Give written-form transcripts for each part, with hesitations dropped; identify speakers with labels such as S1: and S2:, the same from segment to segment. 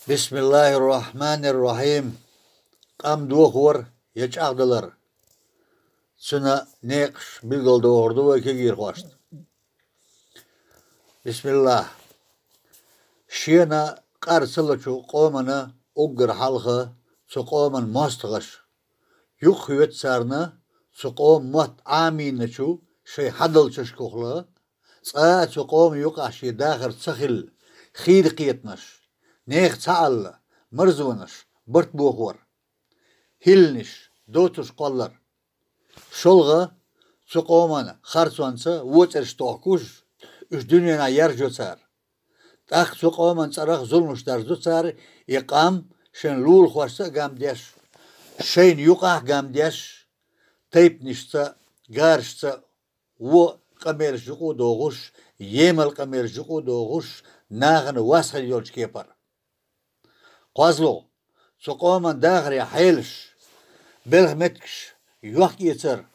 S1: بسم الله الرحمن الرحيم. قام دوخور يجعدلر سنة نقش بيقول دوردو وكيجير خواشت. بسم الله. شينا قارسلچو قومنا اوگر حلقه سو قومن ماستغش يخويت سارنا سو قوم مت عامينچو شي حدلچش كوخلا سو قوم يقاشي داخر تسخل خير قيتنش نيخ تعال مرزونش برت بوخور هيلنش دوتش قلر شلغة سو قومنا خرسوانسا ووترش توحكوش اش دنيانا يرجو سار تاخ سو قومن صرخ ظلمش درزو سار يقام شن لول خوشتا قام ديش شين يقع قام ديش تيب نشتا غارشتا و قمير جقو دوغوش يمل قمير جقو دوغوش ناغن واسخل يولش كيبر قازلو سو قومن داخر يحيلش بلغ متكش يوحك يتر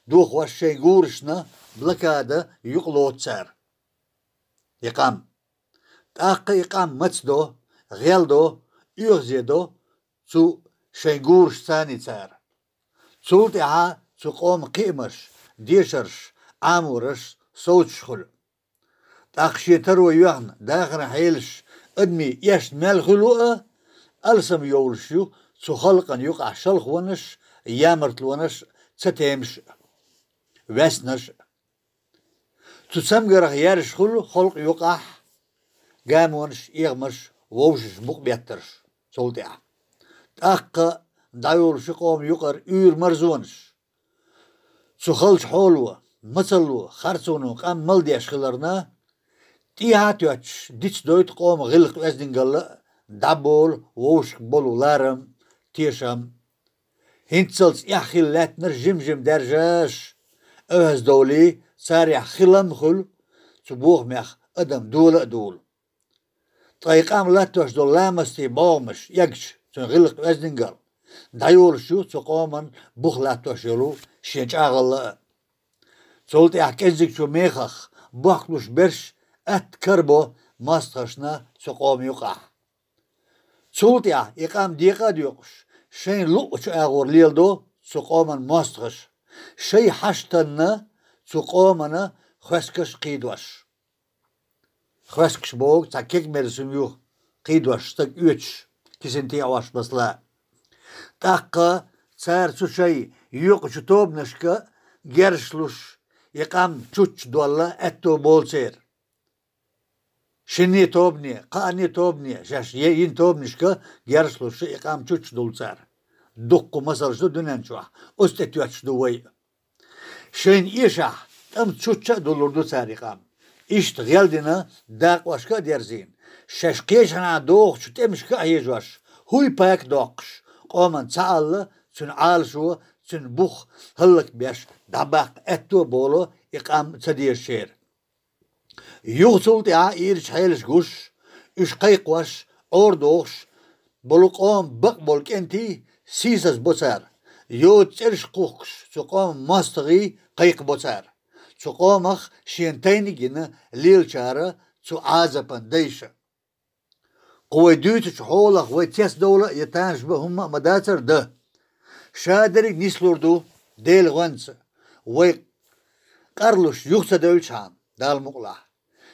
S1: دوخ واشين غورشنا بلكادا يقلو تسار يقام تاق يقام متسدو غيلدو يغزيدو سو شينغورش ثاني تسار سولتها سو قوم قيمش ديشرش عامورش صوتش خل تاقشيتر ويوهن داخر حيلش ادمي يش مالخلوء ألسم يولشيو سو خلقن يقع شلخ ونش يامرت ونش تتيمش وسنش تسمجر يارش خلق يقع قامونش يغمش ووشش مقبيترش سولتها تاق دايولش قوم يقر مرزونش سو خلش حولو مثلو خرسونو قام ملديش خلرنا تيهاتوش ديش دويت قوم غلق وزنقل دابول ووشك بولو لارم تيشم هنتسلس يحخلاتنر جمجم درجاش اوهز دولي صار يحخلم خل سبوخ ميخ ادم دول طريقام لاتوش دول لامستي باومش يجش سن غلق وزنقل دايول شو تقومن بوخ لاتوش يلو شينجاغل سولت يحكزك شو ميخخ بوخلوش برش ات كربو ماستخشنا سقوم يقع سولت يقام ديقا ديوقش شين لوش اغور ليلدو سقومن ماستخش شي حشتنا سقومنا خسكش قيدوش خسكش بوغ تاكيك مرسم يو قيدوش تاك يوش كسنتي عواش بسلا تاقا صار سو شي يوقش توبنشكا جرشلوش يقام تشوش دولا اتو بولسير شني توبني قاني توبني شاش ين توبنشكا جرشلوش يقام تشوش دولسار دقو مسرش دو دنان شوح استتوش دوي شين إيشح تم تشوش دولور دو سار يقام إشت غيالدنا داق واشكا ديرزين شاش قيشنا دوخ شو تمشكا هيجوش هوي باك دوقش قومن تعال سن عال شو سن بوخ هلك بيش دباق اتو بولو يقام تدير شير يغسل تاع إيرش حيلش جوش إش قيقوش أوردوش بولو قوم بقبولك انتي سيسس بوسار يو تسرش قوكش سو قوم ماستغي قيق بوسار سو قومخ شينتيني جينا ليل شارة سو عازبان ديشة قوي دوتش حولخ ويتيس دولة يتانش بهم مداتر ده شادرك نيسلوردو ديل غنس وي قرلوش يخسى دولشان دال مقلع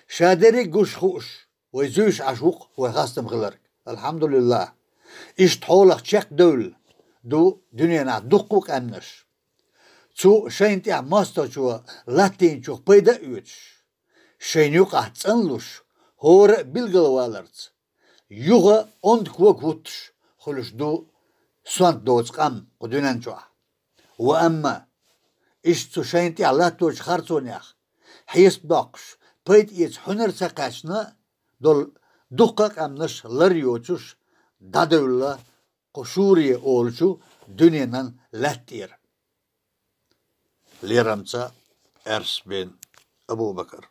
S1: شادرك قوش خوش ويزوش عشوق ويخاستم غلرك الحمد لله إشت حولخ تشيك دول دو دنيانا دقوك أمنش تو شين تيع ماستر شو لاتين شو بيدا يوتش شين يوقع تسنلوش هور بلغل والرز يوغا اند كوك وطش خلوش دو سوانت دوز قام قدونان شوح وأما إشتو شاينتي على توش خارسونيخ حيس باقش بيت إيش حنر ساقاشنا دول دقاق أمنش لريوتش دادولا قشوري أولشو دنيانا لاتير ليرمسا أرس بن أبو بكر